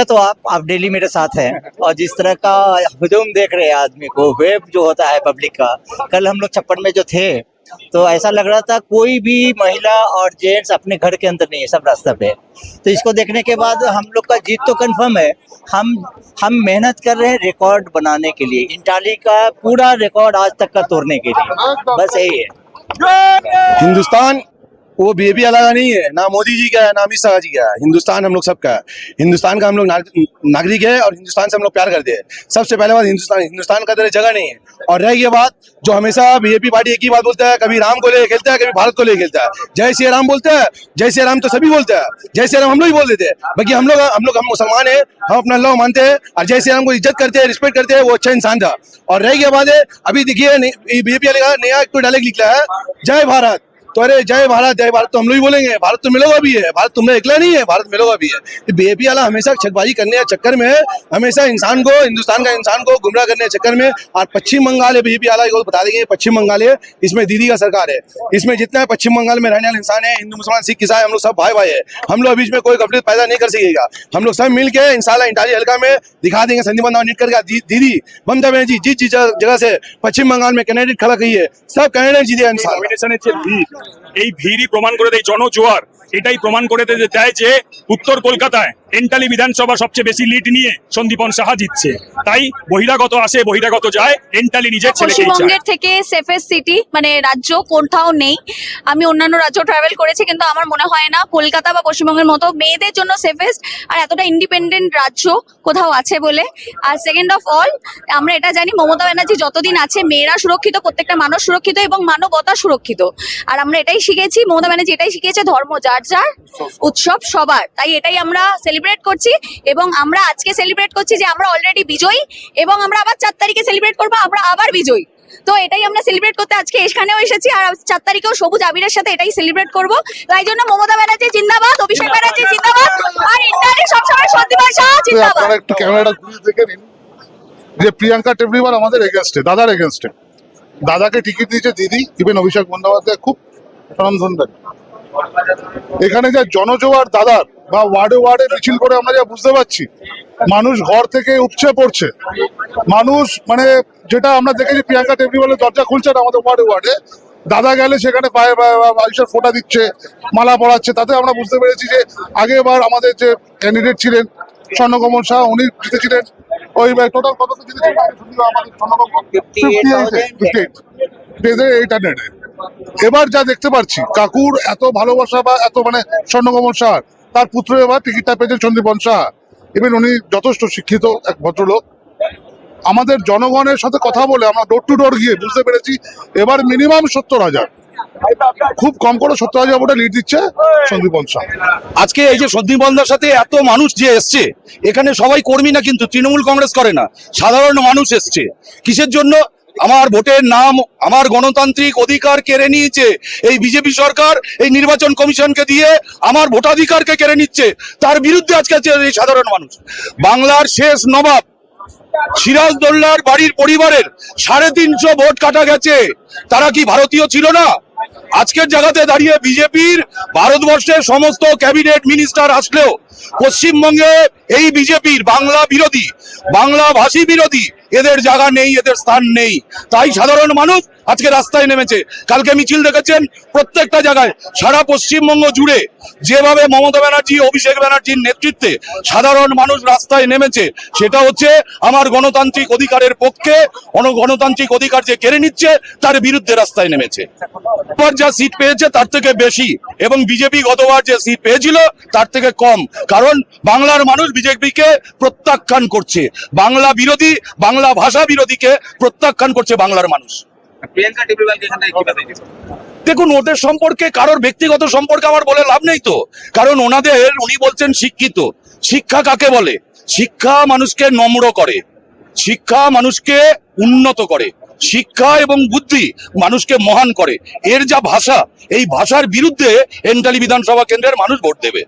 तो आप डेली मेरे साथ हैं और जिस तरह का हुजूम देख रहे हैं आदमी को, वेव जो होता है पब्लिक का, कल हम लोग छप्पन में जो थे तो ऐसा लग रहा था कोई भी महिला और जेंट्स अपने घर के अंदर नहीं है, सब रास्ता पे। तो इसको देखने के बाद हम लोग का जीत तो कंफर्म है। हम मेहनत कर रहे हैं रिकॉर्ड बनाने के लिए, इंटाली का पूरा रिकॉर्ड आज तक का तोड़ने के लिए, बस यही है। हिंदुस्तान वो बीजेपी वाला नहीं है, ना मोदी जी का है ना अमित शाह जी का है। हिंदुस्तान हम लोग सबका है, हिंदुस्तान का हम लोग नागरिक है और हिंदुस्तान से हम लोग प्यार करते हैं। सबसे पहले बात हिंदुस्तान का तरह जगह नहीं है। और रह गई बात जो हमेशा बीजेपी पार्टी एक ही बात बोलता है, कभी राम को लेकर खेलता है, कभी भारत को लेकर खेलता है। जय श्री राम बोलता है, जय श्री राम तो सभी बोलते हैं, जय श्री राम हम लोग ही बोल देते हैं। बाकी हम मुसलमान है, हम अपना अल्लाह मानते हैं और जय श्री राम को इज्जत करते हैं, रिस्पेक्ट करते हैं। वो अच्छा इंसान था। और रह गई बात है, अभी देखिए बीजेपी वाले का नया कोई डायलॉग निकला है, जय भारत। तो अरे जय भारत तो हम लोग ही बोलेंगे, भारत तो मिलोगा भी है, भारत तुमने अकेला नहीं है, भारत मिलोगा भी है। बीजेपी वाला हमेशा छकबाजी करने के चक्कर में हमेशा इंसान को, हिंदुस्तान का इंसान को गुमराह करने के चक्कर में। और पश्चिम बंगाल है बीजेपी वाला को बता देंगे, पश्चिम बंगाल है, इसमें दीदी का सरकार है। इसमें जितना पश्चिम बंगाल में रहने वाले इंसान है, हिंदू मुसलमान सिख ईसाई, हम लोग सब भाई भाई है। हम लोग बीच में कोई गफलत पैदा नहीं कर सकेगा। हम लोग सब मिलकर इंशाल्लाह इंटाली हल्का में दिखा देंगे संदीप बंदा नीट करके दीदी ममता बनर्जी जिस जगह से पश्चिम बंगाल में कैंडिडेट खड़ा की है, सब कैंडिडेट जीते। এই ভিড়ই প্রমাণ করে দেয় জনজোয়ার, এটাই প্রমাণ করে দেয় যে উত্তর কলকাতায় এন্টালি বিধানসভা সবচেয়ে বেশি লিড নিয়ে সন্দীপন সাহা জিতছে। তাই বহিরাগত আসে বহিরাগত যায়, এন্টালি নিজের ছেলেকেই চায়। পশ্চিমবঙ্গের থেকে সেফেস্ট সিটি মানে রাজ্য কোথাও নেই। আমি অন্যান্য রাজ্য ট্রাভেল করেছি, কিন্তু আমার মনে হয় না কলকাতা বা পশ্চিমবঙ্গের মতো মেয়েদের জন্য সেফেস্ট আর এতটা ইন্ডিপেন্ডেন্ট রাজ্য কোথাও আছে বলে। আর সেকেন্ড অফ অল, আমরা এটা জানি মমতা ব্যানার্জি যতদিন আছে মেয়েরা সুরক্ষিত, প্রত্যেকটা মানুষ সুরক্ষিত এবং মানবতা সুরক্ষিত। আর আমরা এটাই শিখেছি, মমতা ব্যানার্জি এটাই শিখিয়েছে, ধর্ম যার যার, উৎসব সবার। তাই এটাই আমরা সেলিব্রেট করছি এবং আমরা আজকে সেলিব্রেট করছি যে আমরা অলরেডি বিজয়ী এবং আমরা আবার 4 তারিখে সেলিব্রেট করবো, আমরা আবার বিজয়ী। তো এটাই আমরা সেলিব্রেট করতে আজকে এখানেও এসেছি আর 4 তারিখেও সবুজ আবিরের সাথে এটাই সেলিব্রেট করবো। তাই জন্য মমতা ব্যানার্জি জিন্দাবাদ, অভিষেক ব্যানার্জি জিন্দাবাদ আর ইন্টারনেট সবসময় সন্দীপন সাহা জিন্দাবাদ। আপনারা একটু ক্যামেরাটা ঘুরিয়ে দেখে নিন যে প্রিয়াঙ্কা টেবলিওয়াল আমাদের এগেইনস্টে, দাদার এগেইনস্টে। দাদাকে টিকিট দিয়েছে দিদি, ইভেন অভিষেক বন্দ্যোপাধ্যায় খুব স্বনামধন্য। এখানে যা জনজোয়ার দাদার বা ওয়ার্ডে ওয়ার্ডে মিছিল করে আমরা যা বুঝতে পারছি, মানুষ ঘর থেকে উপচে পড়ছে। মানুষ মানে যেটা আমরা দেখেছি প্রিয়াঙ্কা টেবলিওয়ালের দরজা খুলছে না আমাদের ওয়ার্ডে ওয়ার্ডে, দাদা গেলে সেখানে পায়ে আয়ুষের ফোঁটা দিচ্ছে, মালা পরাচ্ছে। তাতে আমরা বুঝতে পেরেছি যে আগেবার আমাদের যে ক্যান্ডিডেট ছিলেন স্বর্ণকমল শাহ, উনি জিতেছিলেন ওই টোটাল কত জিতেছিলেন আমাদের স্বর্ণকমল 58 এবার যা দেখতে পাচ্ছি কাকুর এত ভালোবাসা বা এত মানে স্বর্ণকমল শাহ, তার পুত্র এবার টিকিটটা পেয়েছেন সন্দীপন সাহা। ইভেন উনি যথেষ্ট শিক্ষিত এক ভদ্রলোক। আমাদের জনগণের সাথে কথা বলে আমরা ডোর টু ডোর গিয়ে বুঝতে পেরেছি এবার মিনিমাম 70,000, খুব কম করে 70,000 ভোটে লিড দিচ্ছে সন্দীপন সাহা। আজকে এই যে সন্দীপনদার সাথে এত মানুষ যে এসছে, এখানে সবাই কর্মী না, কিন্তু তৃণমূল কংগ্রেস করে না, সাধারণ মানুষ এসছে। কিসের জন্য? আমার ভোটের নাম, আমার গণতান্ত্রিক অধিকার কেড়ে নিয়েছে এই বিজেপি সরকার, এই নির্বাচন কমিশনকে দিয়ে আমার ভোটাধিকারকে কেড়ে নিচ্ছে। তার বিরুদ্ধে আজকে এই সাধারণ মানুষ। বাংলার শেষ নবাব সিরাজদৌল্লার বাড়ির পরিবারের 350 ভোট কাটা গেছে। তারা কি ভারতীয় ছিল না? আজকের জায়গাতে দাঁড়িয়ে বিজেপির ভারতবর্ষের সমস্ত ক্যাবিনেট মিনিস্টার আসলেও পশ্চিমবঙ্গে এই বিজেপির বাংলা বিরোধী, বাংলা ভাষী বিরোধী এদের জায়গা নেই, এদের স্থান নেই। তাই সাধারণ মানুষ আজকে রাস্তায় নেমেছে। কালকে মিছিল দেখেছেন প্রত্যেকটা জায়গায়, সারা পশ্চিমবঙ্গ জুড়ে যেভাবে মমতা ব্যানার্জি, অভিষেক ব্যানার্জির নেতৃত্বে সাধারণ মানুষ রাস্তায় নেমেছে, সেটা হচ্ছে আমার গণতান্ত্রিক অধিকারের পক্ষে। গণতান্ত্রিক অধিকার যে কেড়ে নিচ্ছে তার বিরুদ্ধে রাস্তায় নেমেছে। এবার যা সিট পেয়েছে তার থেকে বেশি এবং বিজেপি গতবার যে সিট পেয়েছিল তার থেকে কম, কারণ বাংলার মানুষ বিজেপিকে প্রত্যাখ্যান করছে। বাংলা বিরোধী, বাংলা ভাষা বিরোধীকে প্রত্যাখ্যান করছে বাংলার মানুষ। দেখুন, ওদের সম্পর্কে কারোর ব্যক্তিগত সম্পর্কে আমার বলে লাভ নেই তো, কারণ উনি বলছেন শিক্ষিত। শিক্ষা কাকে বলে? শিক্ষা মানুষকে নম্র করে, শিক্ষা মানুষকে উন্নত করে, শিক্ষা এবং বুদ্ধি মানুষকে মহান করে। এর যা ভাষা, এই ভাষার বিরুদ্ধে এন্টালি বিধানসভা কেন্দ্রের মানুষ ভোট দেবে।